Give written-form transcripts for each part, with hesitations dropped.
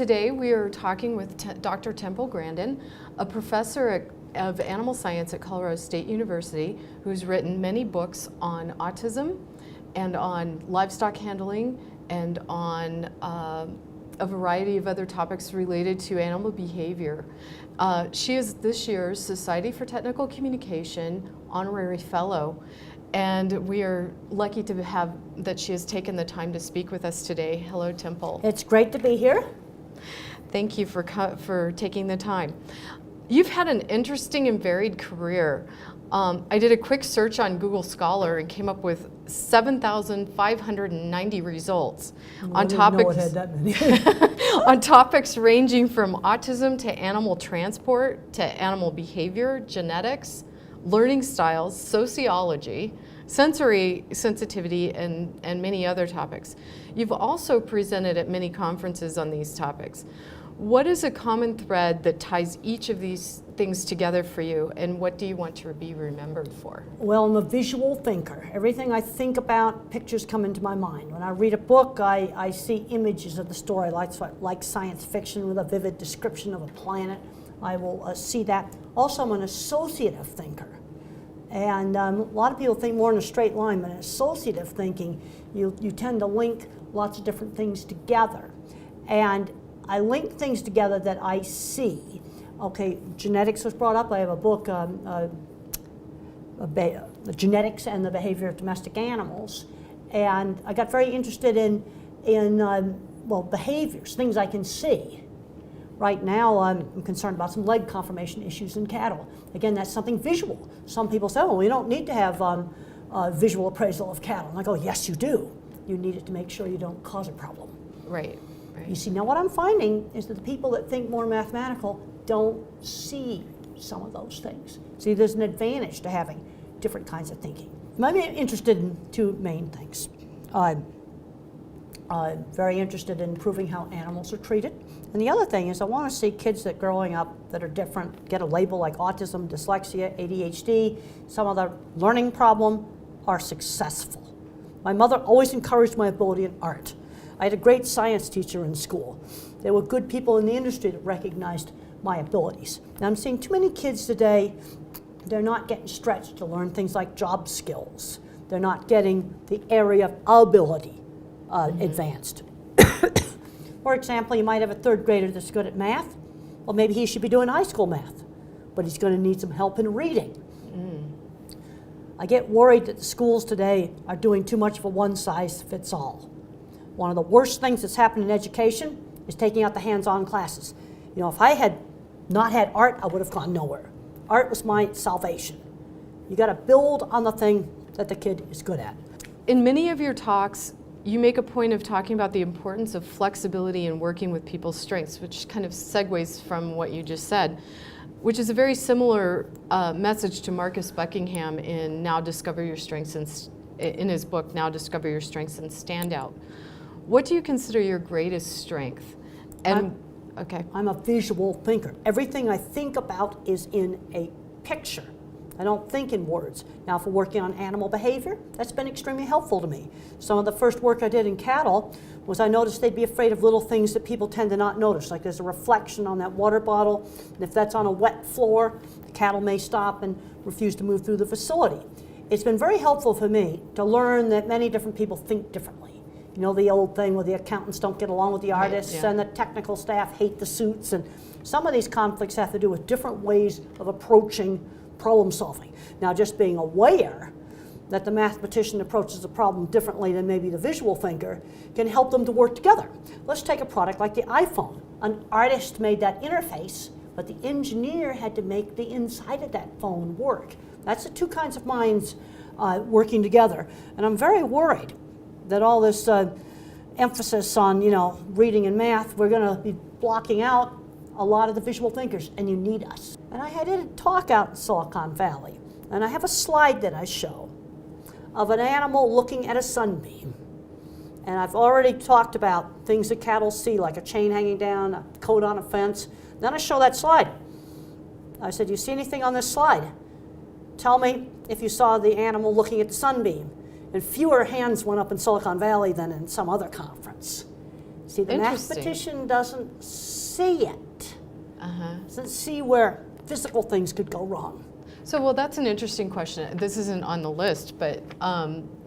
Today we are talking with Dr. Temple Grandin, a professor of animal science at Colorado State University, who's written many books on autism and on livestock handling and on a variety of other topics related to animal behavior. She is this year's Society for Technical Communication Honorary Fellow, and we are lucky to have that she has taken the time to speak with us today. Hello, Temple. It's great to be here. Thank you for taking the time. You've had an interesting and varied career. I did a quick search on Google Scholar and came up with 7,590 results on topics. I didn't know it had that many. On topics ranging from autism to animal transport to animal behavior, genetics, learning styles, sociology, sensory sensitivity, and many other topics. You've also presented at many conferences on these topics. What is a common thread that ties each of these things together for you, and what do you want to be remembered for? Well, I'm a visual thinker. Everything I think about, pictures come into my mind. When I read a book, I see images of the story, like science fiction with a vivid description of a planet. I will see that. Also, I'm an associative thinker. And a lot of people think more in a straight line, but in associative thinking, you tend to link lots of different things together. And I link things together that I see. Okay, genetics was brought up. I have a book, The Genetics and the Behavior of Domestic Animals. And I got very interested in behaviors, things I can see. Right now, I'm concerned about some leg conformation issues in cattle. Again, that's something visual. Some people say, oh, we don't need to have visual appraisal of cattle. And I go, yes, you do. You need it to make sure you don't cause a problem. Right. You see, now what I'm finding is that the people that think more mathematical don't see some of those things. See, there's an advantage to having different kinds of thinking. I'm interested in two main things. I'm very interested in proving how animals are treated. And the other thing is I want to see kids that growing up that are different get a label like autism, dyslexia, ADHD, some other learning problem, are successful. My mother always encouraged my ability in art. I had a great science teacher in school. There were good people in the industry that recognized my abilities. And I'm seeing too many kids today, they're not getting stretched to learn things like job skills. They're not getting the area of ability advanced. For example, you might have a third grader that's good at math. Well, maybe he should be doing high school math, but he's going to need some help in reading. I get worried that the schools today are doing too much of a one-size-fits-all. One of the worst things that's happened in education is taking out the hands-on classes. You know, if I had not had art, I would have gone nowhere. Art was my salvation. You got to build on the thing that the kid is good at. In many of your talks, you make a point of talking about the importance of flexibility in working with people's strengths, which kind of segues from what you just said, which is a very similar message to Marcus Buckingham in Now Discover Your Strengths, in his book, Now Discover Your Strengths and Stand Out. What do you consider your greatest strength? And I'm a visual thinker. Everything I think about is in a picture. I don't think in words. Now, if we're working on animal behavior, that's been extremely helpful to me. Some of the first work I did in cattle was I noticed they'd be afraid of little things that people tend to not notice, like there's a reflection on that water bottle, and if that's on a wet floor, the cattle may stop and refuse to move through the facility. It's been very helpful for me to learn that many different people think differently. You know the old thing where the accountants don't get along with the artists, and the technical staff hate the suits, and some of these conflicts have to do with different ways of approaching problem solving. Now, just being aware that the mathematician approaches a problem differently than maybe the visual thinker can help them to work together. Let's take a product like the iPhone. An artist made that interface, but the engineer had to make the inside of that phone work. That's the two kinds of minds working together. And I'm very worried that all this emphasis on, reading and math, we're going to be blocking out a lot of the visual thinkers, and you need us. And I did a talk out in Silicon Valley, and I have a slide that I show of an animal looking at a sunbeam. And I've already talked about things that cattle see, like a chain hanging down, a coat on a fence. Then I show that slide. I said, you see anything on this slide? Tell me if you saw the animal looking at the sunbeam. And fewer hands went up in Silicon Valley than in some other conference. See, the Interesting. mathematician doesn't see it. Uh-huh. Doesn't see where physical things could go wrong. So, well, that's an interesting question. This isn't on the list, but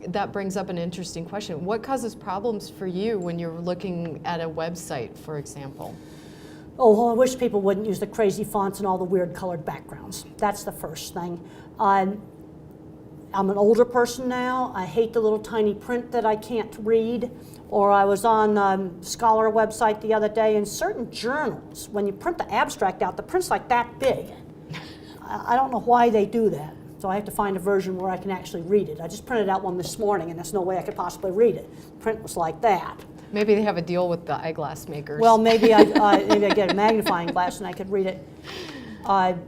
that brings up an interesting question. What causes problems for you when you're looking at a website, for example? Oh, well, I wish people wouldn't use the crazy fonts and all the weird colored backgrounds. That's the first thing. I'm an older person now. I hate the little tiny print that I can't read. Or I was on Scholar website the other day, and certain journals, when you print the abstract out, the print's like that big. I don't know why they do that. So I have to find a version where I can actually read it. I just printed out one this morning, and there's no way I could possibly read it. The print was like that. Maybe they have a deal with the eyeglass makers. Well, maybe I get a magnifying glass and I could read it. But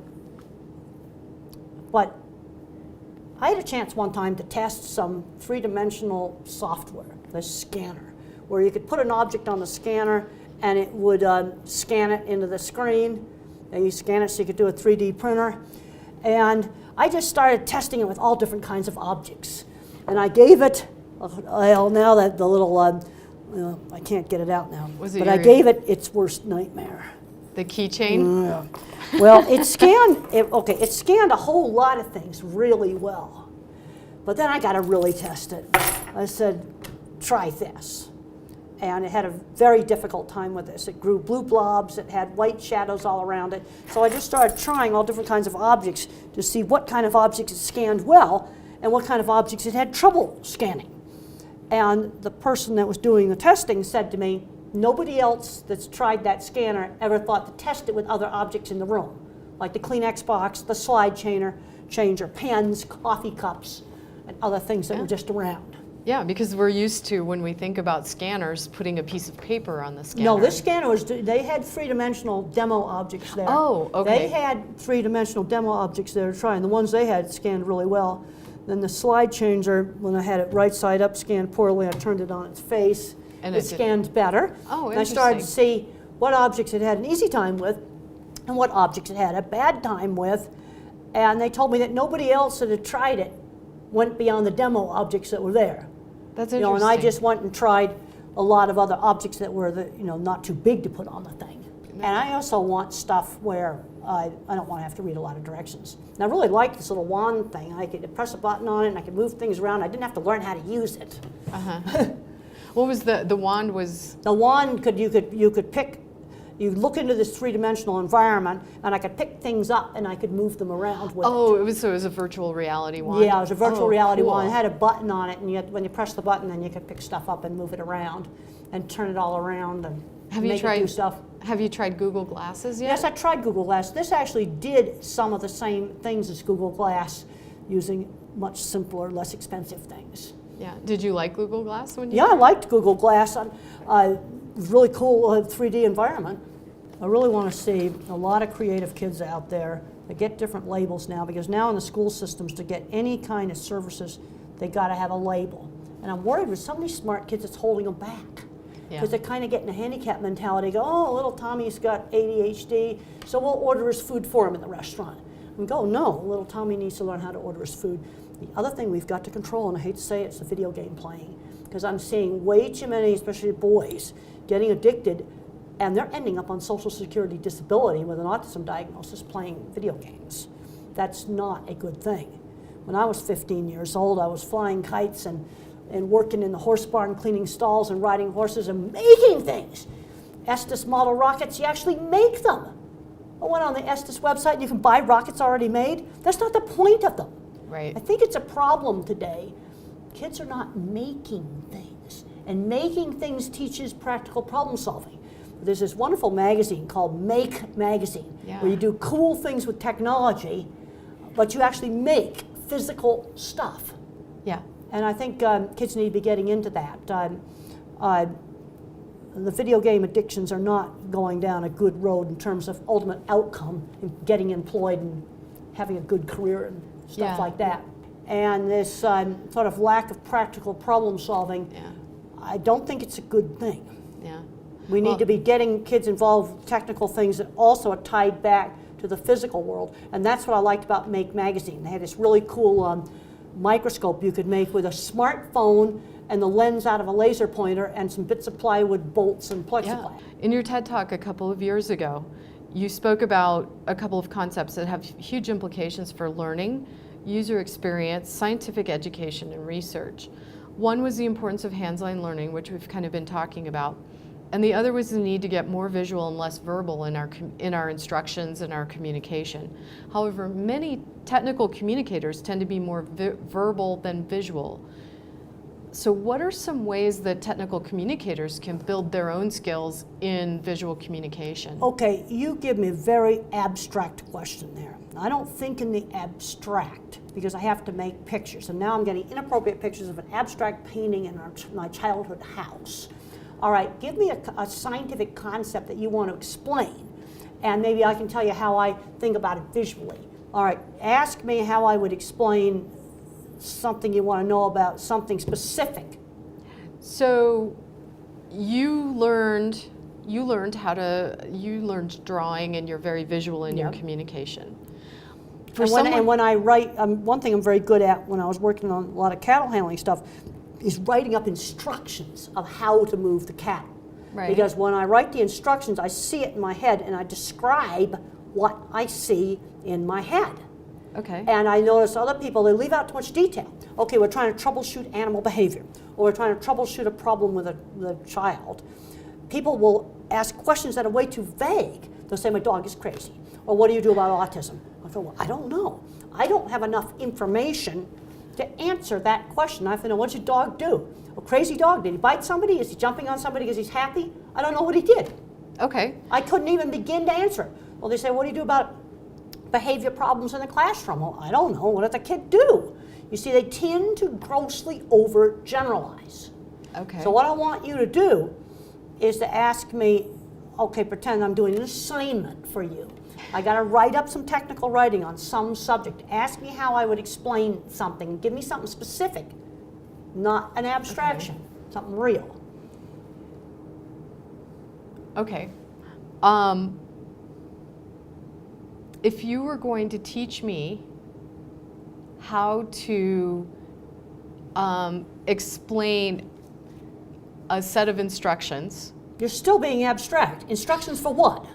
I had a chance one time to test some three-dimensional software, the scanner, where you could put an object on the scanner and it would scan it into the screen. And you scan it so you could do a 3D printer. And I just started testing it with all different kinds of objects. And I gave it, well, now that the little, I can't get it out now, but I gave it its worst nightmare. The keychain? Yeah. Well, it scanned a whole lot of things really well. But then I got to really test it. I said, try this. And it had a very difficult time with this. It grew blue blobs, it had white shadows all around it. So I just started trying all different kinds of objects to see what kind of objects it scanned well and what kind of objects it had trouble scanning. And the person that was doing the testing said to me, nobody else that's tried that scanner ever thought to test it with other objects in the room, like the Kleenex box, the slide changer, pens, coffee cups, and other things that were just around. Yeah, because we're used to, when we think about scanners, putting a piece of paper on the scanner. No, this scanner they had three-dimensional demo objects there. Oh, okay. They had three-dimensional demo objects they were trying. The ones they had scanned really well. Then the slide changer, when I had it right side up, scanned poorly. I turned it on its face. And it scanned better. Oh, and I started to see what objects it had an easy time with and what objects it had a bad time with. And they told me that nobody else that had tried it went beyond the demo objects that were there. That's interesting. And I just went and tried a lot of other objects that were not too big to put on the thing. And I also want stuff where I don't want to have to read a lot of directions. And I really liked this little wand thing. I could press a button on it and I could move things around. I didn't have to learn how to use it. Uh-huh. What was the wand was? The wand you could pick. You look into this three-dimensional environment, and I could pick things up, and I could move them around with it. Oh, it was a virtual reality wand? Yeah, it was a virtual reality cool. wand. It had a button on it, and when you press the button, then you could pick stuff up and move it around and turn it all around and make it do stuff. Have you tried Google Glasses yet? Yes, I tried Google Glass. This actually did some of the same things as Google Glass using much simpler, less expensive things. Yeah. Did you like Google Glass when you? Yeah, I liked Google Glass. Really cool 3D environment. I really want to see a lot of creative kids out there that get different labels now, because now in the school systems, to get any kind of services, they got to have a label. And I'm worried with some of these smart kids, it's holding them back. Because they're kind of getting a handicap mentality. Go, oh, little Tommy's got ADHD, so we'll order his food for him in the restaurant. And go, no, little Tommy needs to learn how to order his food. The other thing we've got to control, and I hate to say it, it's the video game playing. Because I'm seeing way too many, especially boys, getting addicted, and they're ending up on Social Security disability with an autism diagnosis playing video games. That's not a good thing. When I was 15 years old, I was flying kites and working in the horse barn, cleaning stalls and riding horses and making things. Estes model rockets, you actually make them. I went on the Estes website, you can buy rockets already made. That's not the point of them. Right. I think it's a problem today. Kids are not making things. And making things teaches practical problem solving. There's this wonderful magazine called Make Magazine, where you do cool things with technology, but you actually make physical stuff. Yeah. And I think kids need to be getting into that. The video game addictions are not going down a good road in terms of ultimate outcome, in getting employed and having a good career and stuff like that. And this sort of lack of practical problem solving, I don't think it's a good thing. Yeah. We need to be getting kids involved with technical things that also are tied back to the physical world. And that's what I liked about Make Magazine. They had this really cool microscope you could make with a smartphone and the lens out of a laser pointer and some bits of plywood, bolts, and plexiglass. In your TED Talk a couple of years ago, you spoke about a couple of concepts that have huge implications for learning, user experience, scientific education, and research. One was the importance of hands-on learning, which we've kind of been talking about, and the other was the need to get more visual and less verbal in our instructions and our communication. However, many technical communicators tend to be more verbal than visual. So what are some ways that technical communicators can build their own skills in visual communication? Okay, you give me a very abstract question there. I don't think in the abstract because I have to make pictures. And now I'm getting inappropriate pictures of an abstract painting in my childhood house. All right, give me a scientific concept that you want to explain, and maybe I can tell you how I think about it visually. All right, ask me how I would explain something you want to know about, something specific. So you learned drawing, and you're very visual in your communication. And when I write, one thing I'm very good at when I was working on a lot of cattle handling stuff is writing up instructions of how to move the cattle. Right. Because when I write the instructions, I see it in my head and I describe what I see in my head. Okay. And I notice other people, they leave out too much detail. Okay, we're trying to troubleshoot animal behavior, or we're trying to troubleshoot a problem with a child. People will ask questions that are way too vague. They'll say, my dog is crazy. Or what do you do about autism? I go, well, I don't know. I don't have enough information to answer that question. I have to know, what's your dog do? A crazy dog, did he bite somebody? Is he jumping on somebody because he's happy? I don't know what he did. Okay. I couldn't even begin to answer it. Well, they say, what do you do about behavior problems in the classroom? Well, I don't know. What does the kid do? You see, they tend to grossly overgeneralize. Okay. So what I want you to do is to ask me, okay, pretend I'm doing an assignment for you. I got to write up some technical writing on some subject. Ask me how I would explain something and give me something specific, not an abstraction, something real. Okay. If you were going to teach me how to explain a set of instructions. You're still being abstract. Instructions for what?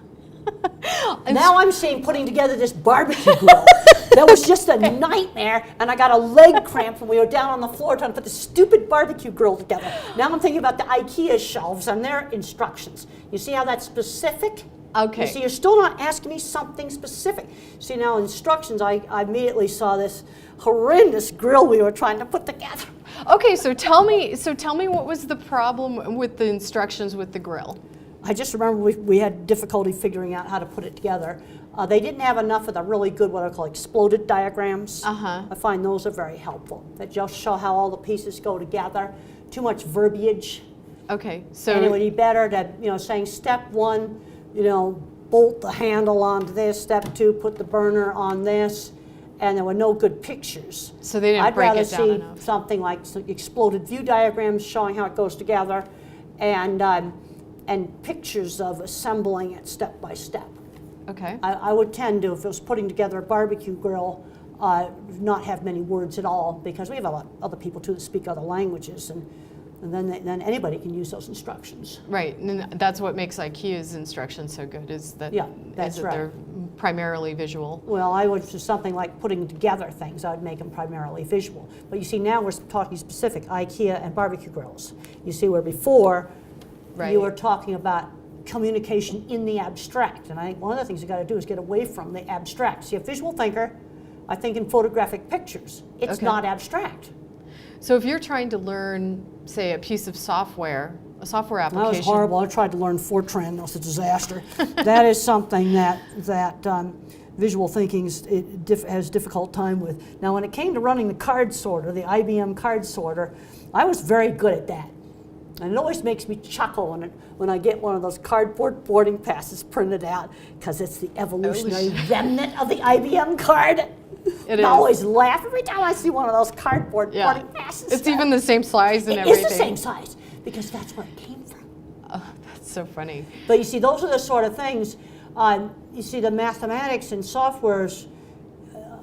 Now I'm seeing putting together this barbecue grill. That was just a nightmare, and I got a leg cramp when we were down on the floor trying to put this stupid barbecue grill together. Now I'm thinking about the IKEA shelves and their instructions. You see how that's specific? Okay. You see, you're still not asking me something specific. See, now instructions, I immediately saw this horrendous grill we were trying to put together. Okay, so tell me what was the problem with the instructions with the grill? I just remember we had difficulty figuring out how to put it together. They didn't have enough of the really good, what I call exploded diagrams. I find those are very helpful. That just show how all the pieces go together. Too much verbiage. Okay, so and it would be better to, saying step one, bolt the handle onto this. Step two, put the burner on this. And there were no good pictures. So they didn't break it down enough. I'd rather see something like exploded view diagrams showing how it goes together, and pictures of assembling it step by step. Okay. I would tend to, if it was putting together a barbecue grill, not have many words at all, because we have a lot of other people too that speak other languages, and then anybody can use those instructions. Right, and that's what makes IKEA's instructions so good, is that, that's right. They're primarily visual. Well, I would do something like putting together things. I would make them primarily visual. But you see, now we're talking specific, IKEA and barbecue grills. You see, where before you were talking about communication in the abstract. And I think one of the things you got to do is get away from the abstract. See, a visual thinker, I think in photographic pictures. It's not abstract. So if you're trying to learn, say, a piece of software, a software application. That was horrible. I tried to learn Fortran. It was a disaster. That is something that visual thinking has difficult time with. Now, when it came to running the card sorter, the IBM card sorter, I was very good at that. And it always makes me chuckle when I get one of those cardboard boarding passes printed out, because it's the evolutionary remnant of the IBM card. I always laugh every time I see one of those cardboard boarding passes. It's even the same size and everything. It's the same size, because that's where it came from. Oh, that's so funny. But you see, those are the sort of things, you see, the mathematics and softwares,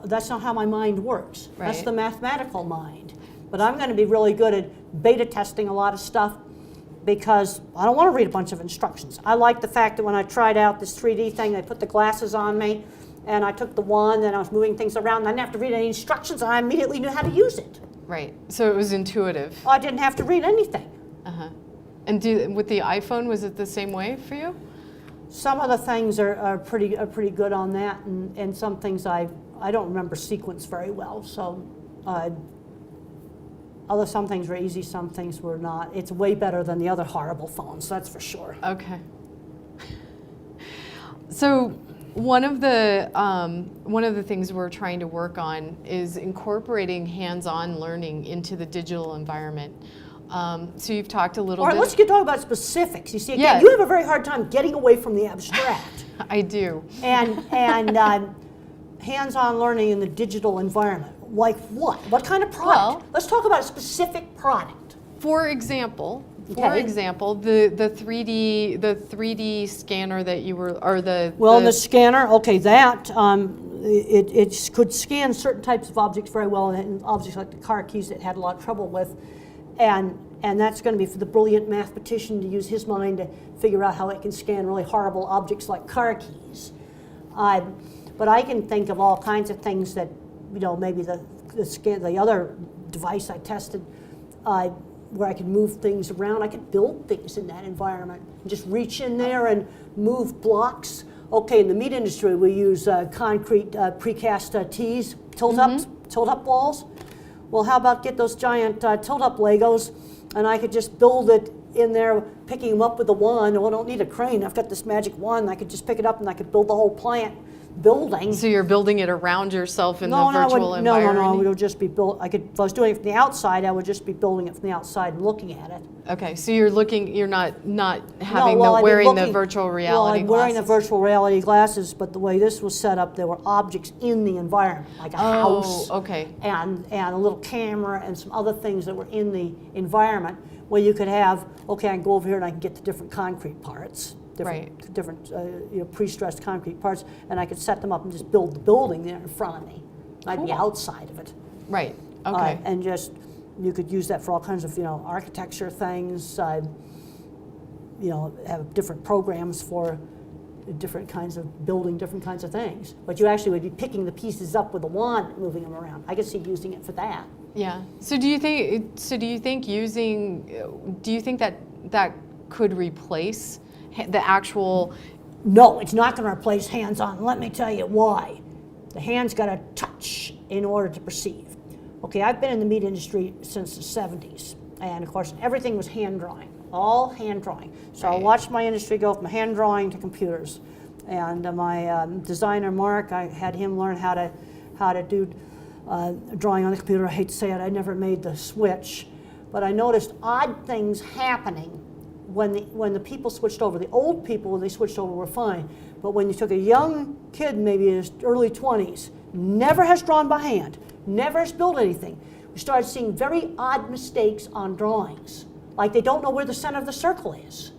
that's not how my mind works. Right. That's the mathematical mind. But I'm going to be really good at beta testing a lot of stuff because I don't want to read a bunch of instructions. I like the fact that when I tried out this 3D thing, they put the glasses on me, and I took the wand, and I was moving things around, and I didn't have to read any instructions, and I immediately knew how to use it. Right. So it was intuitive. I didn't have to read anything. Uh-huh. And with the iPhone, was it the same way for you? Some of the things are pretty good on that, and some things I don't remember sequence very well. So, although some things were easy, some things were not. It's way better than the other horrible phones, that's for sure. Okay. So one of the things we're trying to work on is incorporating hands-on learning into the digital environment. So you've talked a little bit. All right, let's talk about specifics. You see, again, Yeah. you have a very hard time getting away from the abstract. I do. And hands-on learning in the digital environment. Like what? What kind of product? Well, let's talk about a specific product. For example, the 3D scanner that you were, or the the scanner, okay, that it could scan certain types of objects very well, and objects like the car keys it had a lot of trouble with, and that's going to be for the brilliant mathematician to use his mind to figure out how it can scan really horrible objects like car keys. But I can think of all kinds of things that, maybe the other device I tested, where I could move things around. I could build things in that environment. Just reach in there and move blocks. Okay, in the meat industry, we use concrete precast tees, tilt-up walls. Well, how about get those giant tilt-up Legos, and I could just build it in there, picking them up with a wand. Well, I don't need a crane. I've got this magic wand. I could just pick it up, and I could build the whole plant building. So you're building it around yourself in the virtual environment? No, it would just be built. If I was doing it from the outside, I would just be building it from the outside and looking at it. Okay, so you're not having wearing the virtual reality glasses. Wearing the glasses. virtual reality glasses, but the way this was set up, there were objects in the environment, like a house, okay, and a little camera and some other things that were in the environment, where you could have, okay, I can go over here and I can get the different concrete parts. Different pre-stressed concrete parts, and I could set them up and just build the building there in front of me. I'd be outside of it. Right. Okay. And just you could use that for all kinds of architecture things. Have different programs for different kinds of building different kinds of things. But you actually would be picking the pieces up with a wand, moving them around. I could see using it for that. Yeah. So do you think that could replace the actual? No, it's not going to replace hands-on. Let me tell you why. The hand's got to touch in order to perceive. Okay, I've been in the meat industry since the 70s, and of course everything was hand drawing, all hand drawing. So I watched my industry go from hand drawing to computers. And my designer Mark, I had him learn how to do drawing on the computer. I hate to say it, I never made the switch, but I noticed odd things happening when the people switched over. The old people, when they switched over, were fine. But when you took a young kid, maybe in his early 20s, never has drawn by hand, never has built anything, we started seeing very odd mistakes on drawings. Like they don't know where the center of the circle is.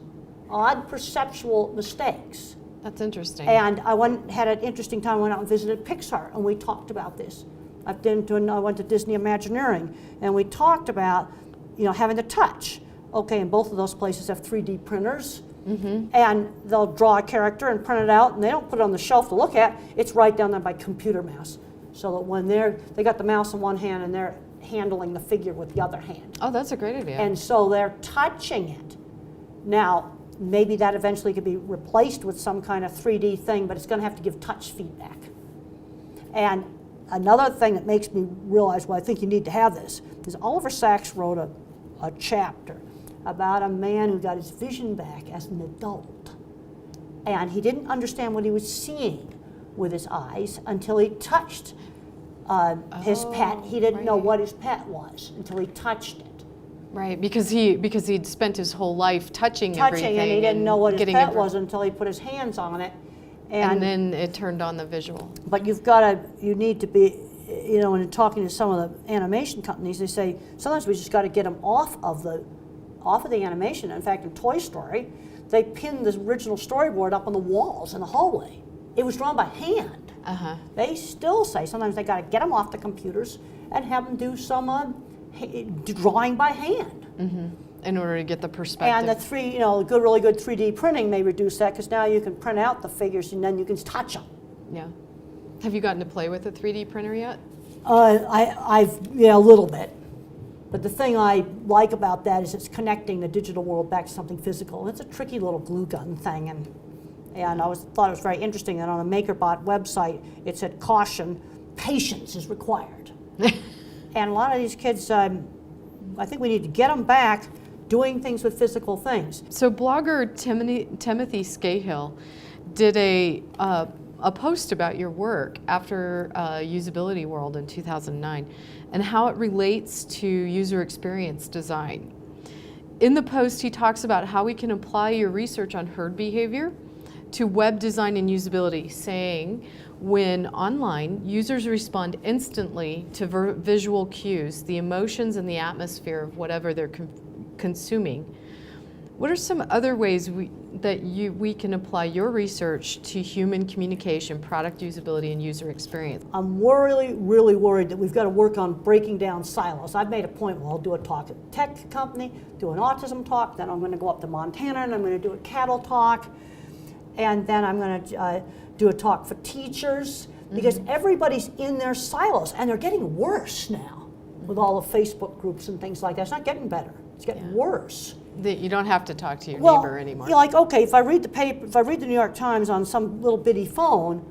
Odd perceptual mistakes. That's interesting. And I had an interesting time. I went out and visited Pixar, and we talked about this. I went to Disney Imagineering, and we talked about having to touch. Okay, and both of those places have 3D printers, and they'll draw a character and print it out, and they don't put it on the shelf to look at. It's right down there by computer mouse, so that when they got the mouse in one hand and they're handling the figure with the other hand. Oh, that's a great idea. And so they're touching it. Now, maybe that eventually could be replaced with some kind of 3D thing, but it's going to have to give touch feedback. And another thing that makes me realize why I think you need to have this is Oliver Sacks wrote a chapter about a man who got his vision back as an adult. And he didn't understand what he was seeing with his eyes until he touched his pet. He didn't know what his pet was until he touched it. Right, because he'd spent his whole life touching everything. And he didn't know what his pet was until he put his hands on it. And then it turned on the visual. But you need to be, when talking to some of the animation companies, they say, sometimes we just got to get them off of the animation. In fact, in Toy Story, they pinned the original storyboard up on the walls in the hallway. It was drawn by hand. They still say sometimes they got to get them off the computers and have them do some drawing by hand. In order to get the perspective. And the really good 3D printing may reduce that, because now you can print out the figures and then you can touch them. Yeah. Have you gotten to play with a 3D printer yet? I've a little bit. But the thing I like about that is it's connecting the digital world back to something physical. And it's a tricky little glue gun thing. And I thought it was very interesting that on the MakerBot website, it said, caution, patience is required. And a lot of these kids, I think we need to get them back doing things with physical things. So blogger Timothy Scahill did a post about your work after Usability World in 2009 and how it relates to user experience design. In the post, he talks about how we can apply your research on herd behavior to web design and usability, saying when online, users respond instantly to visual cues, the emotions and the atmosphere of whatever they're consuming. What are some other ways we can apply your research to human communication, product usability, and user experience? I'm really, really worried that we've got to work on breaking down silos. I've made a point, well, I'll do a talk at a tech company, do an autism talk, then I'm going to go up to Montana and I'm going to do a cattle talk, and then I'm going to do a talk for teachers, because everybody's in their silos, and they're getting worse now with all the Facebook groups and things like that. It's not getting better, it's getting worse. You don't have to talk to your neighbor anymore. Like, okay, if I read the paper, if I read the New York Times on some little bitty phone,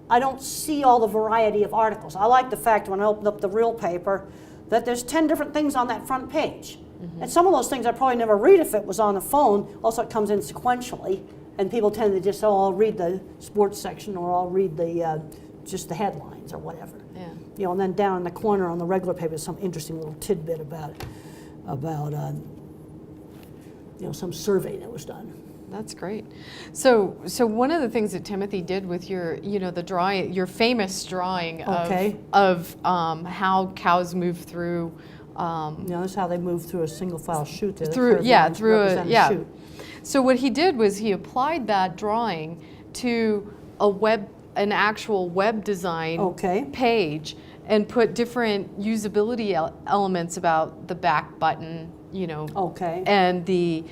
I don't see all the variety of articles. I like the fact when I open up the real paper that there's 10 different things on that front page. And some of those things I'd probably never read if it was on the phone. Also, it comes in sequentially, and people tend to just, I'll read the sports section, or I'll read the just the headlines or whatever. Yeah. And then down in the corner on the regular paper is some interesting little tidbit about some survey that was done. That's great. So one of the things that Timothy did with your, the drawing, your famous drawing of how cows move through. That's how they move through a single file chute. Chute. So what he did was he applied that drawing to an actual web design page, and put different usability elements about the back button, and the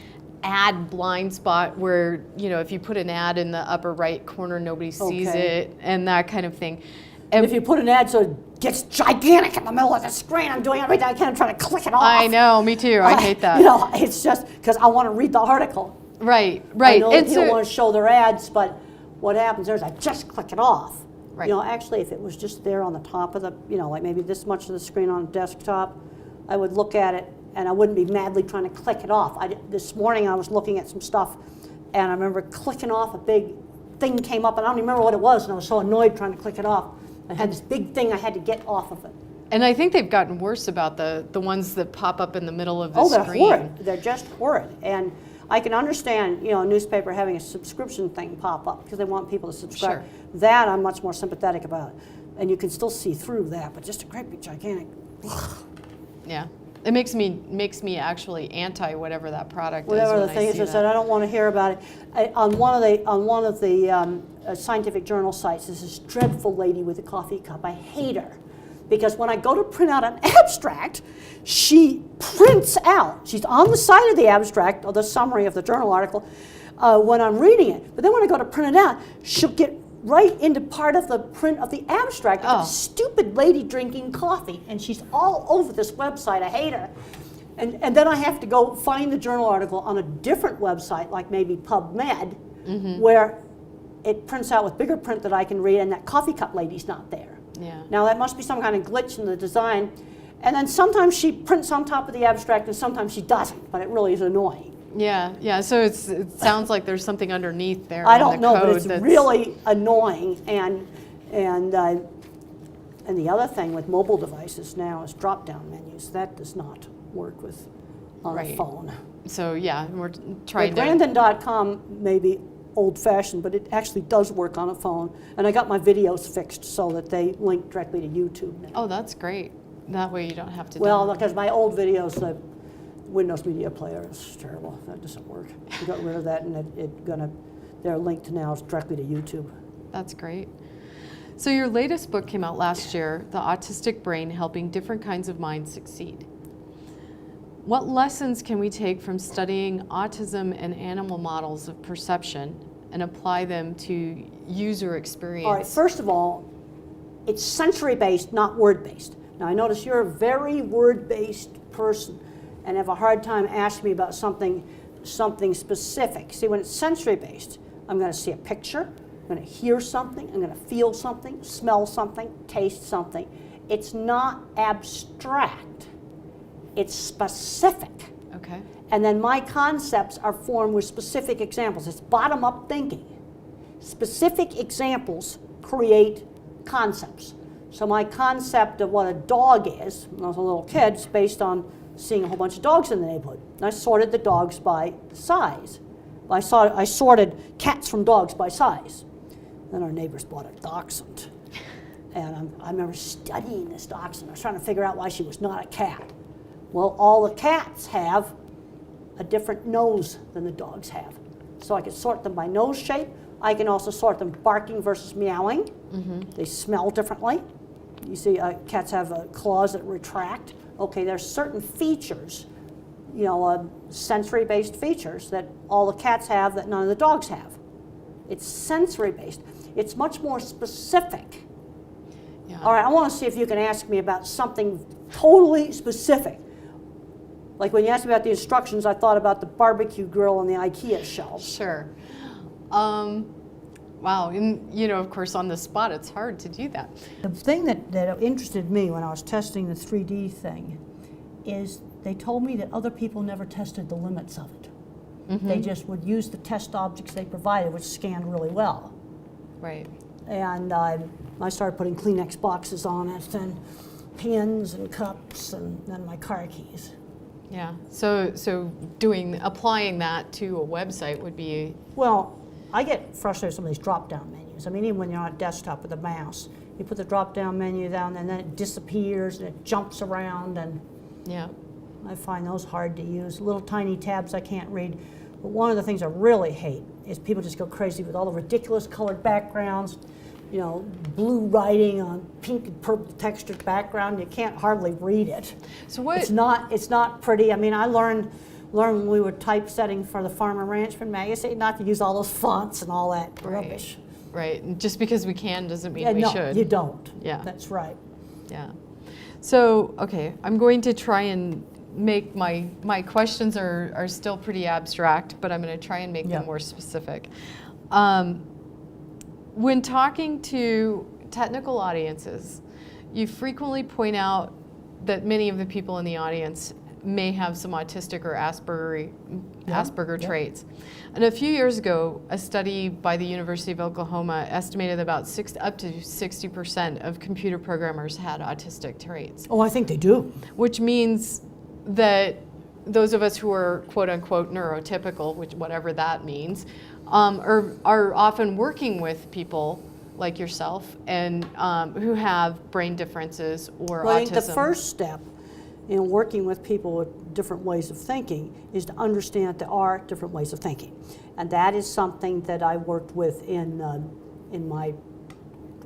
ad blind spot where, if you put an ad in the upper right corner, nobody sees it, and that kind of thing. And if you put an ad so it gets gigantic in the middle of the screen, I'm doing everything I can trying to click it off. I know, me too. I hate that. It's just because I want to read the article. Right. I know that people want to show their ads, but what happens there is I just click it off. Right. Actually, if it was just there on the top of the, like maybe this much of the screen on a desktop, I would look at it and I wouldn't be madly trying to click it off. This morning I was looking at some stuff, and I remember clicking off, a big thing came up, and I don't even remember what it was, and I was so annoyed trying to click it off. I had this big thing I had to get off of it. And I think they've gotten worse about the ones that pop up in the middle of the screen. They're horrid. They're just horrid. And I can understand, a newspaper having a subscription thing pop up because they want people to subscribe. Sure. That I'm much more sympathetic about. And you can still see through that, but just a great big gigantic. Yeah. It makes me actually anti whatever that product whatever is. Whatever the thing is, I said I don't want to hear about it. On one of the scientific journal sites, there's this dreadful lady with a coffee cup. I hate her. Because when I go to print out an abstract, she prints out. She's on the side of the abstract, or the summary of the journal article, when I'm reading it. But then when I go to print it out, she'll get right into part of the print of the abstract. Oh. This stupid lady drinking coffee, and she's all over this website. I hate her. And then I have to go find the journal article on a different website, like maybe PubMed, where it prints out with bigger print that I can read, and that coffee cup lady's not there. Yeah. Now that must be some kind of glitch in the design. And then sometimes she prints on top of the abstract and sometimes she doesn't, but it really is annoying. Yeah, so it sounds like there's something underneath there. I don't know, but it's really annoying. And the other thing with mobile devices now is drop-down menus. That does not work on a phone. So yeah, we're trying to... Grandin.com may be old-fashioned, but it actually does work on a phone. And I got my videos fixed so that they link directly to YouTube now. Oh, that's great. That way you don't have to... Well, because my old videos, the Windows Media Player is terrible. That doesn't work. We got rid of that, and they're linked now directly to YouTube. That's great. So your latest book came out last year, The Autistic Brain, Helping Different Kinds of Minds Succeed. What lessons can we take from studying autism and animal models of perception and apply them to user experience? All right, first of all, it's sensory-based, not word-based. Now, I notice you're a very word-based person and have a hard time asking me about something specific. See, when it's sensory-based, I'm going to see a picture, I'm going to hear something, I'm going to feel something, smell something, taste something. It's not abstract. It's specific. Okay. And then my concepts are formed with specific examples. It's bottom-up thinking. Specific examples create concepts. So my concept of what a dog is, when I was a little kid, is based on seeing a whole bunch of dogs in the neighborhood. And I sorted the dogs by size. I sorted cats from dogs by size. Then our neighbors bought a dachshund. And I remember studying this dachshund. I was trying to figure out why she was not a cat. Well, all the cats have a different nose than the dogs have. So I could sort them by nose shape. I can also sort them barking versus meowing. Mm-hmm. They smell differently. You see, cats have claws that retract. Okay, there's certain features, sensory-based features that all the cats have that none of the dogs have. It's sensory-based. It's much more specific. Yeah. All right, I want to see if you can ask me about something totally specific. Like when you asked me about the instructions, I thought about the barbecue grill on the IKEA shelves. Sure. Wow, and of course on the spot it's hard to do that. The thing that interested me when I was testing the 3D thing is they told me that other people never tested the limits of it. Mm-hmm. They just would use the test objects they provided, which scanned really well. Right. And I started putting Kleenex boxes on it and pins and cups and then my car keys. Yeah, so applying that to a website would be... Well, I get frustrated with some of these drop-down menus. I mean, even when you're on a desktop with a mouse, you put the drop-down menu down and then it disappears and it jumps around, and yeah, I find those hard to use. Little tiny tabs I can't read. But one of the things I really hate is people just go crazy with all the ridiculous colored backgrounds, blue writing on pink and purple textured background. You can't hardly read it. So what? It's not pretty. I mean, I learned when we were typesetting for the Farm and Ranchman magazine not to use all those fonts and all that rubbish. Right. And just because we can doesn't mean we should. You don't. Yeah. That's right. Yeah. So, okay, I'm going to try and make my questions are still pretty abstract, but I'm going to try and make them more specific. When talking to technical audiences, you frequently point out that many of the people in the audience may have some autistic or Asperger traits. And a few years ago, a study by the University of Oklahoma estimated about up to 60% of computer programmers had autistic traits. Oh, I think they do. Which means that those of us who are quote unquote neurotypical, whatever that means, are often working with people like yourself and who have brain differences or autism. I think the first step in working with people with different ways of thinking is to understand that there are different ways of thinking. And that is something that I worked with I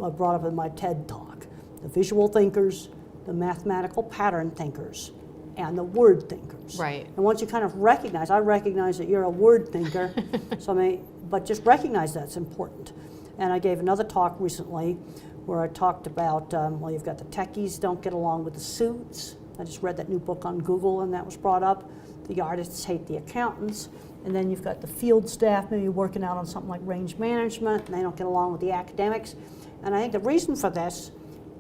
brought up in my TED talk. The visual thinkers, the mathematical pattern thinkers, and the word thinkers. Right. And once you kind of recognize that you're a word thinker, but just recognize that's important. And I gave another talk recently where I talked about, you've got the techies don't get along with the suits. I just read that new book on Google and that was brought up. The artists hate the accountants. And then you've got the field staff maybe working out on something like range management, and they don't get along with the academics. And I think the reason for this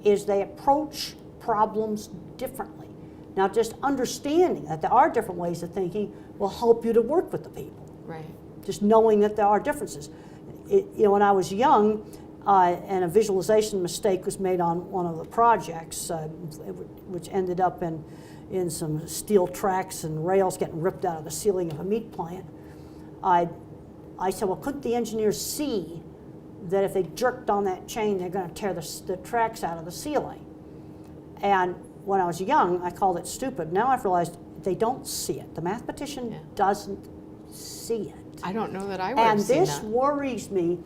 is they approach problems differently. Now, just understanding that there are different ways of thinking will help you to work with the people. Right. Just knowing that there are differences. When I was young, and a visualization mistake was made on one of the projects, which ended up in some steel tracks and rails getting ripped out of the ceiling of a meat plant. I said, well, couldn't the engineers see that if they jerked on that chain, they're going to tear the tracks out of the ceiling? And when I was young, I called it stupid. Now I've realized they don't see it. The mathematician doesn't see it. I don't know that I would have seen that. And this worries me.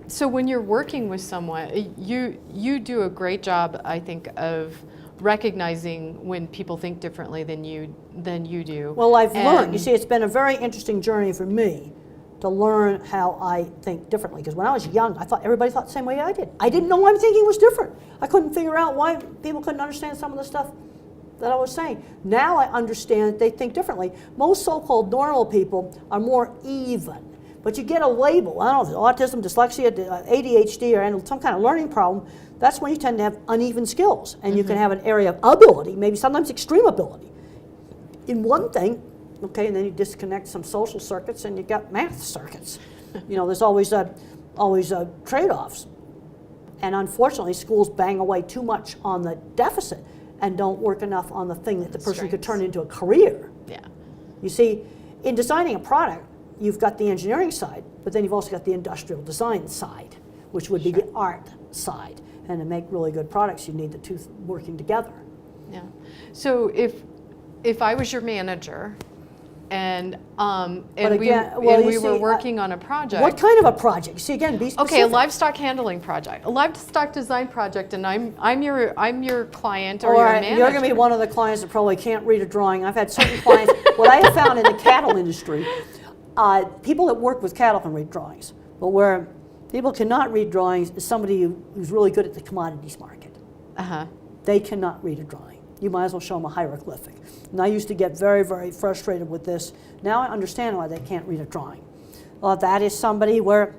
So when you're working with someone, you do a great job, I think, of recognizing when people think differently than you do. Well, I've learned. You see, it's been a very interesting journey for me to learn how I think differently. Because when I was young, I thought everybody thought the same way I did. I didn't know my thinking was different. I couldn't figure out why people couldn't understand some of the stuff that I was saying. Now I understand that they think differently. Most so-called normal people are more even. But you get a label, I don't know, if it's autism, dyslexia, ADHD, or some kind of learning problem, that's when you tend to have uneven skills. And you can have an area of ability, maybe sometimes extreme ability, in one thing, okay, and then you disconnect some social circuits and you got math circuits. You know, there's always trade-offs. And unfortunately, schools bang away too much on the deficit and don't work enough on the thing that the person could turn into a career. Yeah. You see, in designing a product, you've got the engineering side, but then you've also got the industrial design side, which would be the art side. And to make really good products, you need the two working together. Yeah. So if I was your manager, and we were working on a project. What kind of a project? See, again, be specific. Okay, a livestock handling project, a livestock design project, and I'm your client or your manager. You're going to be one of the clients that probably can't read a drawing. I've had certain clients. What I have found in the cattle industry, people that work with cattle can read drawings, but where people cannot read drawings is somebody who's really good at the commodities market. They cannot read a drawing. You might as well show them a hieroglyphic. And I used to get very, very frustrated with this. Now I understand why they can't read a drawing. That is somebody where,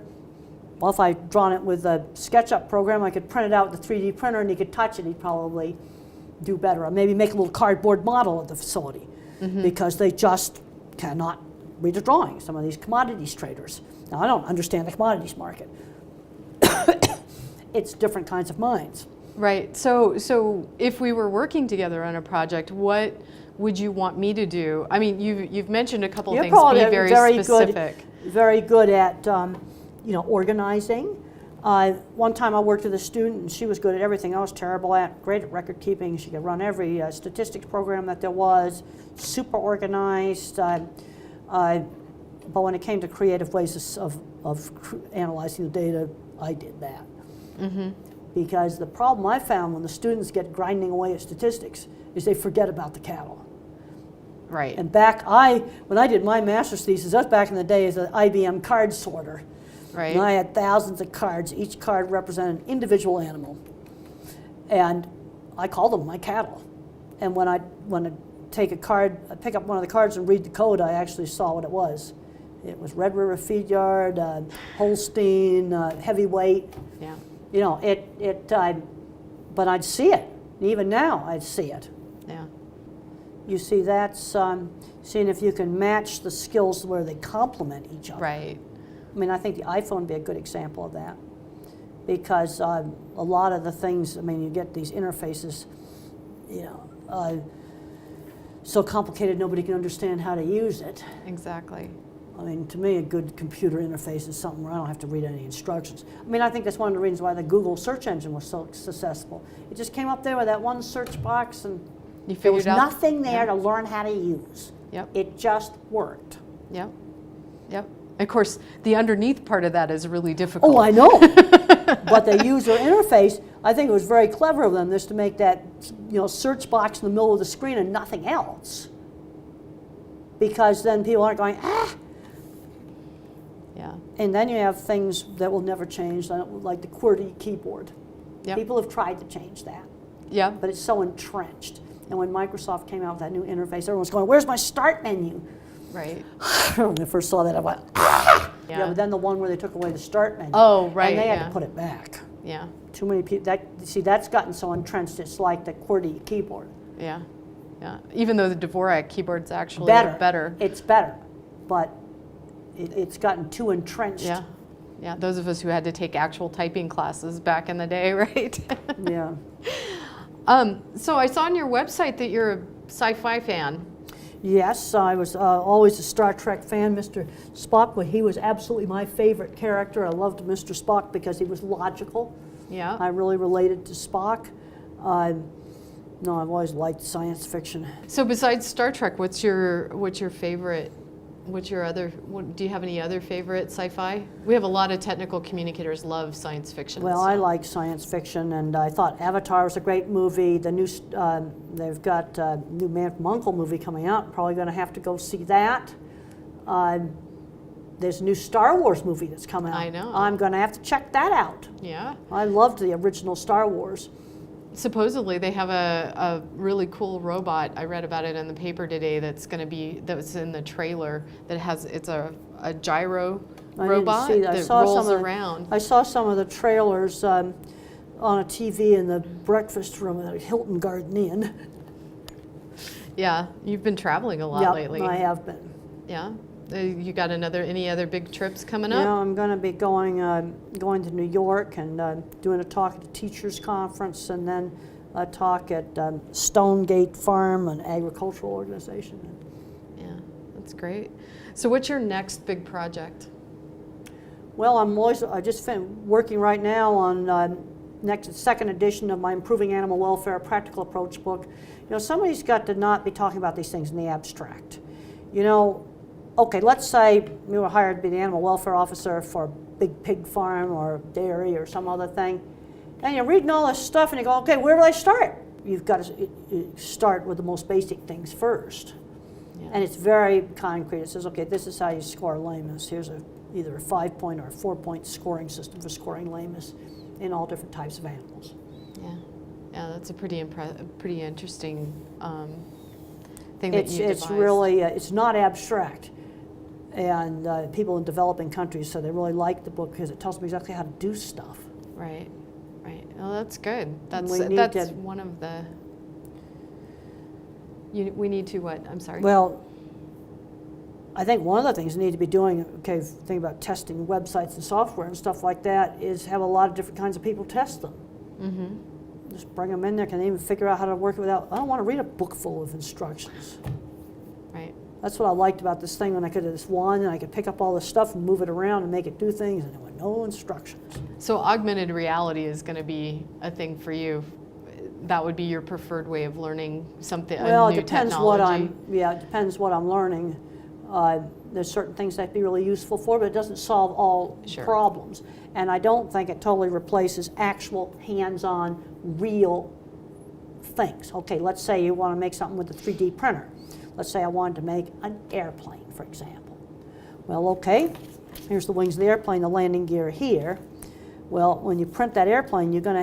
well, if I'd drawn it with a SketchUp program, I could print it out with the 3D printer and he could touch it, he'd probably do better. Or maybe make a little cardboard model of the facility because they just cannot read a drawing, some of these commodities traders. Now, I don't understand the commodities market. It's different kinds of minds. Right. So if we were working together on a project, what would you want me to do? I mean, you've mentioned a couple of things. Be very specific. Very good at organizing. One time I worked with a student and she was good at everything I was terrible at. Great at record keeping. She could run every statistics program that there was. Super organized. But when it came to creative ways of analyzing the data, I did that. Because the problem I found when the students get grinding away at statistics is they forget about the cattle. Right. And when I did my master's thesis, that was back in the day as an IBM card sorter. Right. And I had thousands of cards. Each card represented an individual animal. And I called them my cattle. And when I take a card, I pick up one of the cards and read the code, I actually saw what it was. It was Red River Feed Yard, Holstein, heavyweight. Yeah. You know, but I'd see it. Even now, I'd see it. Yeah. You see, that's seeing if you can match the skills where they complement each other. Right. I mean, I think the iPhone would be a good example of that. Because a lot of the things, I mean, you get these interfaces, so complicated nobody can understand how to use it. Exactly. I mean, to me, a good computer interface is something where I don't have to read any instructions. I mean, I think that's one of the reasons why the Google search engine was so successful. It just came up there with that one search box, and there was nothing there to learn how to use. Yep. It just worked. Yep. Yep. Of course, the underneath part of that is really difficult. Oh, I know. But the user interface, I think it was very clever of them just to make that search box in the middle of the screen and nothing else. Because then people aren't going, Yeah. And then you have things that will never change, like the QWERTY keyboard. Yep. People have tried to change that. Yeah. But it's so entrenched. And when Microsoft came out with that new interface, everyone's going, where's my start menu? Right. When I first saw that, I went, Yeah. But then the one where they took away the start menu. Oh, right. And they had to put it back. Yeah. Too many people, that's gotten so entrenched, it's like the QWERTY keyboard. Yeah. Yeah. Even though the Dvorak keyboard's actually better. It's better, but it's gotten too entrenched. Yeah. Yeah. Those of us who had to take actual typing classes back in the day, right? Yeah. So I saw on your website that you're a sci-fi fan. Yes, I was always a Star Trek fan. Mr. Spock, he was absolutely my favorite character. I loved Mr. Spock because he was logical. Yeah. I really related to Spock. No, I've always liked science fiction. So besides Star Trek, what's your favorite What's your other, do you have any other favorite sci-fi? We have a lot of technical communicators love science fiction. Well, I like science fiction, and I thought Avatar was a great movie. The new, they've got a new Man from U.N.C.L.E. movie coming out. Probably going to have to go see that. There's a new Star Wars movie that's coming out. I know. I'm going to have to check that out. Yeah. I loved the original Star Wars. Supposedly they have a really cool robot. I read about it in the paper today that's going to be, that was in the trailer, that has, it's a gyro robot that rolls around. I saw some of the trailers on a TV in the breakfast room at a Hilton Garden Inn. Yeah, you've been traveling a lot lately. I have been. Yeah. You got any other big trips coming up? Yeah, I'm going to be going to New York and doing a talk at the Teachers Conference, and then a talk at Stonegate Farm, an agricultural organization. Yeah, that's great. So what's your next big project? Well, I just finished working right now on second edition of my Improving Animal Welfare Practical Approach book. You know, somebody's got to not be talking about these things in the abstract. You know, okay, let's say you were hired to be the animal welfare officer for a big pig farm or dairy or some other thing, and you're reading all this stuff and you go, okay, where do I start? You've got to start with the most basic things first. Yeah. And it's very concrete. It says, okay, this is how you score lameness. Here's either a 5-point or a 4-point scoring system for scoring lameness in all different types of animals. Yeah, yeah, that's a pretty interesting thing that you devised. It's really, it's not abstract. And people in developing countries, so they really like the book because it tells them exactly how to do stuff. Right, right. Well, that's good. That's one of the. We need to what? I'm sorry. Well, I think one of the things we need to be doing, okay, think about testing websites and software and stuff like that, is have a lot of different kinds of people test them. Mm-hmm. Just bring them in there. Can they even figure out how to work it without? I don't want to read a book full of instructions. Right. That's what I liked about this thing, when I could have this one and I could pick up all this stuff and move it around and make it do things, and there were no instructions. So augmented reality is going to be a thing for you. That would be your preferred way of learning something, well, a new it depends technology. it depends what I'm learning. There's certain things that'd be really useful for, but it doesn't solve all problems. And I don't think it totally replaces actual hands-on, real things. Okay, let's say you want to make something with a 3D printer. Let's say I wanted to make an airplane, for example. Well, okay, here's the wings of the airplane, the landing gear here. Well, when you print that airplane, you're going to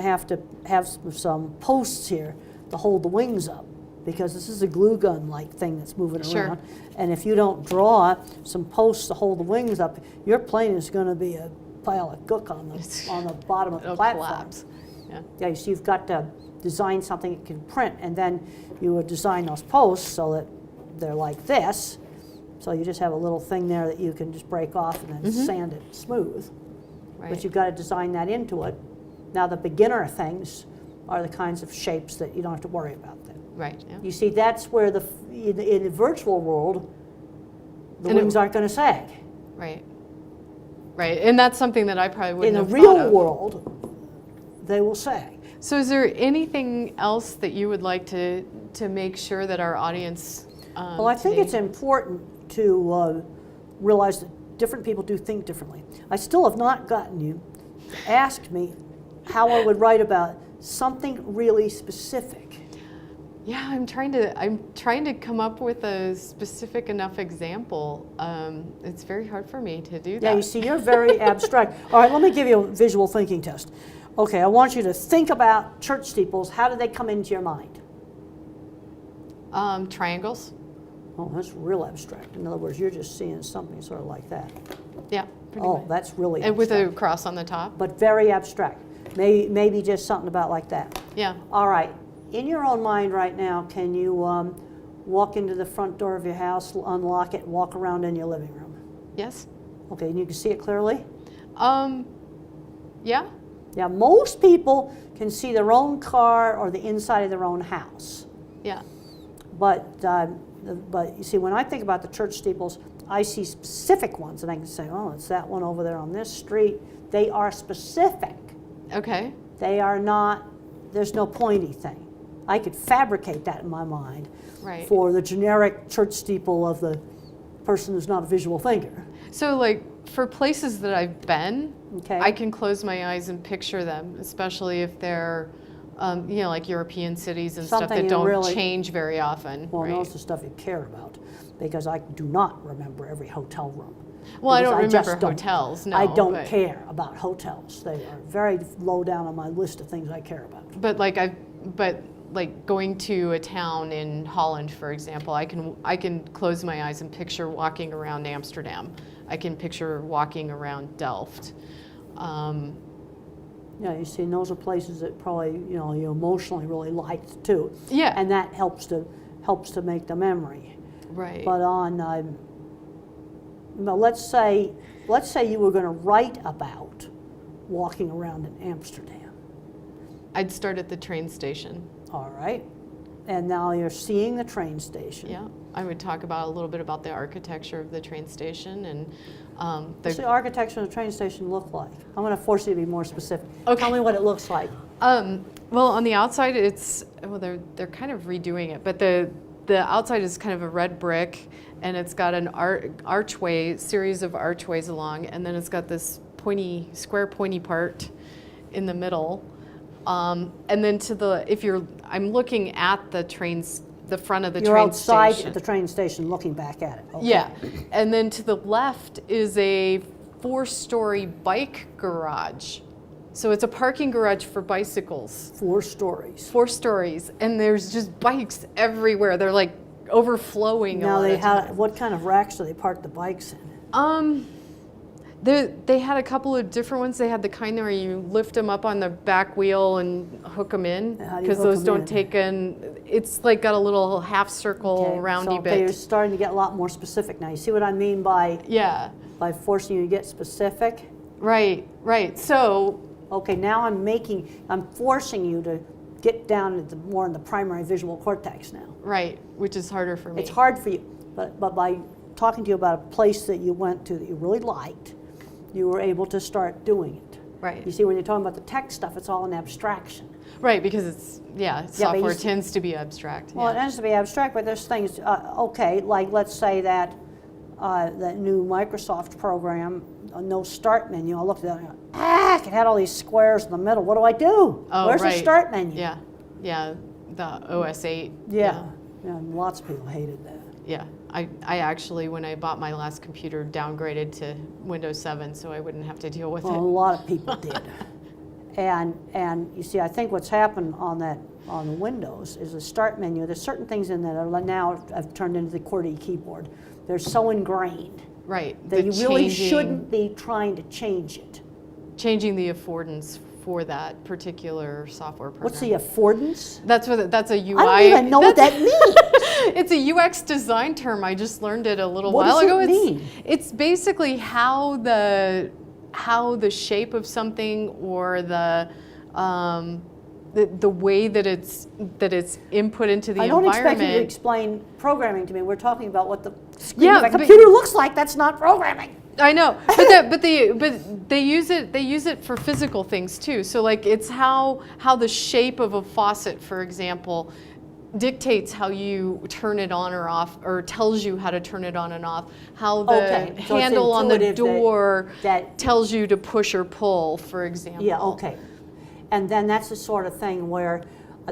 have some posts here to hold the wings up, because this is a glue gun-like thing that's moving around. And if you don't draw some posts to hold the wings up, your plane is going to be a pile of gook on the bottom of the platform. Collapse. Yeah. Yeah, so you've got to design something that can print, and then you would design those posts so that they're like this. So you just have a little thing there that you can just break off and then sand it smooth. Right. But you've got to design that into it. Now the beginner things are the kinds of shapes that you don't have to worry about then. Right. Yeah. You see, that's where in the virtual world, the wings aren't going to sag. Right. Right, and that's something that I probably wouldn't have thought of. In the real world, they will sag. So is there anything else that you would like to make sure that our audience well, I think it's important to realize that different people do think differently. I still have not gotten you to ask me how I would write about something really specific. Yeah, I'm trying to come up with a specific enough example. It's very hard for me to do that. Yeah, you see, you're very abstract. All right, let me give you a visual thinking test. Okay, I want you to think about church steeples. How do they come into your mind? Triangles. Oh, that's real abstract. In other words, you're just seeing something sort of like that. Yeah, pretty much. That's really abstract. And with a cross on the top. But very abstract. Maybe just something about like that. Yeah. All right. In your own mind right now, can you walk into the front door of your house, unlock it, walk around in your living room? Yes. Okay, and you can see it clearly? Yeah. Yeah, most people can see their own car or the inside of their own house. Yeah. But you see, when I think about the church steeples, I see specific ones, and I can say, oh, it's that one over there on this street. They are specific. Okay. They are not, there's no pointy thing. I could fabricate that in my mind for the generic church steeple of the person who's not a visual thinker. So like for places that I've been, Okay. I can close my eyes and picture them, especially if they're, you know, like European cities and Something stuff that you don't really- change very often. Well, right? that's the stuff you care about, because I do not remember every hotel room. Well, I Because don't just remember hotels, no. I don't but, care about hotels. They are very low down on my list of things I care about. But like going to a town in Holland, for example, I can close my eyes and picture walking around Amsterdam. I can picture walking around Delft. Yeah, you see, and those are places that probably, you know, you emotionally really liked too. Yeah. And that helps to make the memory. Right. But on, well, let's say you were going to write about walking around in Amsterdam. I'd start at the train station. All right. And now you're seeing the train station. Yeah. I would talk about a little bit about the architecture of the train station and What's the architecture of the train station look like? I'm going to force you to be more specific. Okay. Tell me what it looks like. Well, on the outside, they're kind of redoing it, but the outside is kind of a red brick, and it's got an series of archways along, and then it's got this square pointy part in the middle, and then I'm looking at the front of the You're train outside station. at the train station looking back at it. Okay. Yeah, and then to the left is a 4-story bike garage. So it's a parking garage for bicycles. 4 stories. 4 stories, and there's just bikes everywhere. They're like overflowing. Now a lot of times. what kind of racks do they park the bikes in? They had a couple of different ones. They had the kind where you lift them up on the back wheel and hook them in, How do you because hook those 'em don't in? take in. It's like got a little half circle roundy Okay, you're bit. starting to get a lot more specific now. You see what I mean by Yeah, forcing you to get specific? right. So Okay, now I'm forcing you to get down to more in the primary visual cortex now. right, which is harder for me. It's hard for you, but by talking to you about a place that you went to that you really liked, you were able to start doing it. Right. You see, when you're talking about the tech stuff, it's all an abstraction. Right, because software you see- tends to be abstract. Well, it yeah. tends to be abstract, but there's things, okay, like let's say that new Microsoft program, no start menu. I looked at it and I went, it had all these squares in the middle. What do I do? Oh, Where's right. the start menu? Yeah, the OS 8. Yeah, and lots of people hated that. Yeah, I actually, when I bought my last computer, downgraded to Windows 7 so I wouldn't have to deal with Well, a it. lot of people did. And you see, I think what's happened on the Windows is the start menu. There's certain things in there that now have turned into the QWERTY keyboard. They're so ingrained Right. that you really shouldn't be trying to change it. Changing the affordance for that particular software program. What's the affordance? That's a UI. I don't even know what that means. It's a UX design term. I just learned it a little What while does ago. it mean? It's basically how the shape of something or the way that it's input into the I don't environment. expect you to explain programming to me. We're talking about what the screen Yeah, of a but- computer looks like. That's not programming. I know, but they use it for physical things too. So like it's how the shape of a faucet, for example, dictates how you turn it on or off, or tells you how to turn it on and off. How the Okay, so it's handle on the intuitive door that tells you to push or pull, for example. Yeah, okay. And then that's the sort of thing where,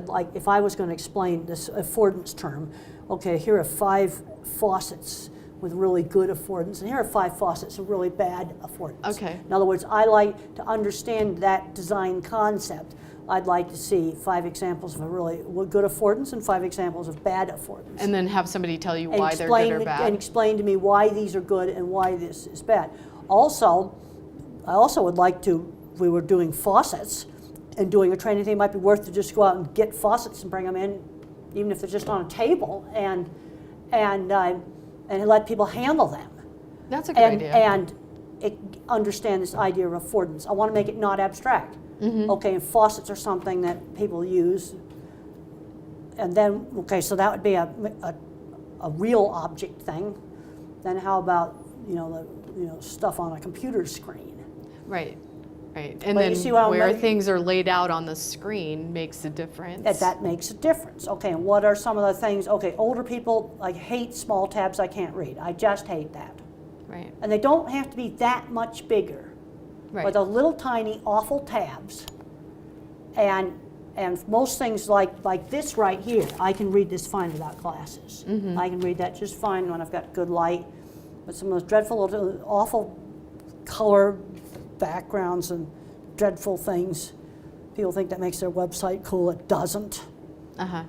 like, if I was going to explain this affordance term, okay, here are 5 faucets with really good affordance, and here are 5 faucets with really bad affordance. Okay. In other words, I like to understand that design concept. I'd like to see 5 examples of a really good affordance and 5 examples of bad affordance. And then have somebody tell you And why they're good or and bad. explain to me why these are good and why this is bad. Also, I also would like to, if we were doing faucets and doing a training thing, it might be worth to just go out and get faucets and bring them in, even if they're just on a table, and let people handle them. That's a good idea. And understand this idea of affordance. I want to make it not abstract. Mm-hmm. Okay, and faucets are something that people use. And then, okay, so that would be a real object thing. Then how about, stuff on a computer screen? Right. Right, and But then you see what I'm where making- things are laid out on the screen makes a difference. That makes a difference. Okay, and what are some of the things? Okay, older people, I hate small tabs I can't read. I just hate that. Right, And they don't have to be that much bigger. right. But those little tiny awful tabs, and most things like this right here, I can read this fine without glasses. Mm-hmm. I can read that just fine when I've got good light. But some of those dreadful, awful color backgrounds and dreadful things, people think that makes their website cool. It doesn't. Uh-huh.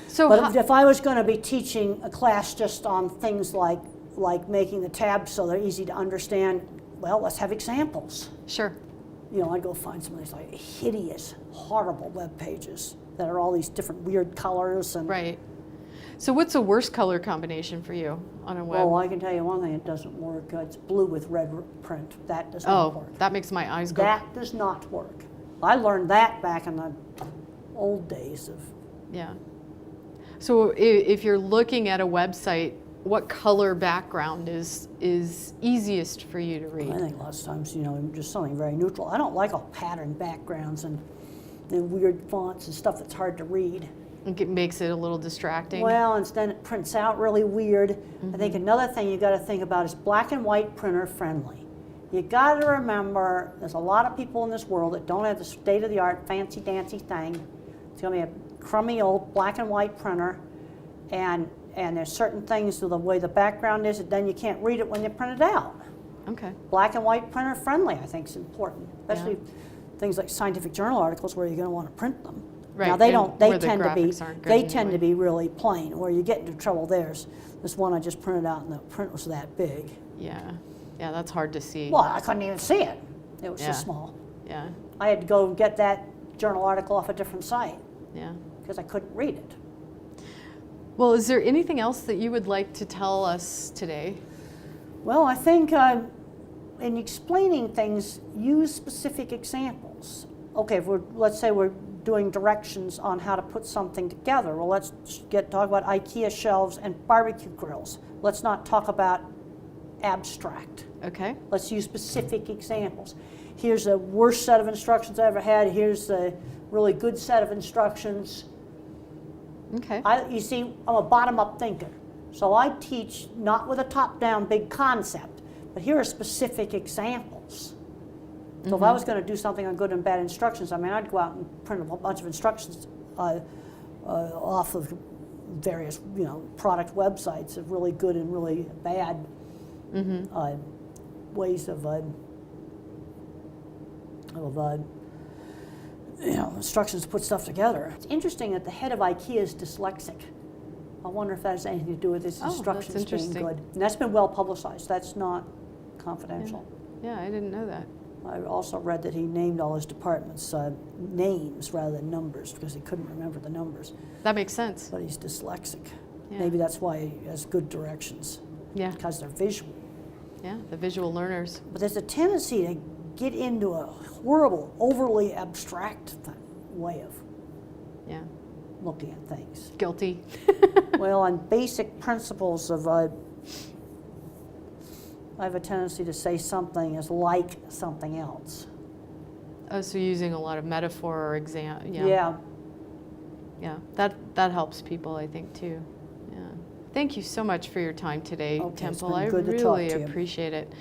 So But if I was going to be teaching a class just on things like making the tabs so they're easy to understand, well, let's have examples. sure. You know, I'd go find some of these like hideous, horrible web pages that are all these different weird colors and. Right. So what's the worst color combination for you on a web? Oh, I can tell you one thing, it doesn't work. It's blue with red print. That does not work. That makes my eyes go. That does not work. I learned that back in the old days of. Yeah. So if you're looking at a website, what color background is easiest for you to read? I think lots of times, you know, just something very neutral. I don't like all patterned backgrounds and weird fonts and stuff that's hard to read. It makes it a little distracting. Well, and then it prints out really weird. I think another thing you got to think about is black and white printer friendly. You got to remember there's a lot of people in this world that don't have the state-of-the-art fancy dancy thing. It's going to be a crummy old black and white printer, and there's certain things to the way the background is that then you can't read it when you print it out. Okay. Black and white printer friendly, I think, is important, especially things like scientific journal articles where you're going to want to print them. Right. Now they and don't. They where the tend to be. graphics aren't good They tend anyway. to be really plain. Where you get into trouble, there's this one I just printed out, and the print was that big. Yeah. Yeah, that's hard to see. Well, I couldn't even see it. It was Yeah. so small. Yeah. I had to go and get that journal article off a different site Yeah. because I couldn't read it. Well, is there anything else that you would like to tell us today? Well, I think in explaining things, use specific examples. Okay, let's say we're doing directions on how to put something together. Well, let's talk about IKEA shelves and barbecue grills. Let's not talk about abstract. Okay. Let's use specific examples. Here's the worst set of instructions I ever had. Here's the really good set of instructions. Okay. You see, I'm a bottom-up thinker. So I teach not with a top-down big concept, but here are specific examples. So if I was going to do something on good and bad instructions, I mean, I'd go out and print a bunch of instructions off of various, you know, product websites of really good and really bad ways of you know, instructions to put stuff together. It's interesting that the head of IKEA is dyslexic. I wonder if that has anything to do with his Oh, that's instructions being interesting. good. And that's been well publicized. That's not confidential. Yeah, I didn't know that. I also read that he named all his departments names rather than numbers because he couldn't remember the numbers. That makes sense. But he's dyslexic. Yeah. Maybe that's why he has good directions, Yeah. because they're visual. Yeah, the visual learners. But there's a tendency to get into a horrible, overly abstract way of Yeah. looking at things. Guilty. Well, on basic principles of, I have a tendency to say something is like something else. Oh, so using a lot of metaphor or exam. Yeah. Yeah. Yeah. That helps people, I think, too. Yeah. Thank you so much for your time today, Okay, it's Temple. been I good to talk really to you. appreciate it.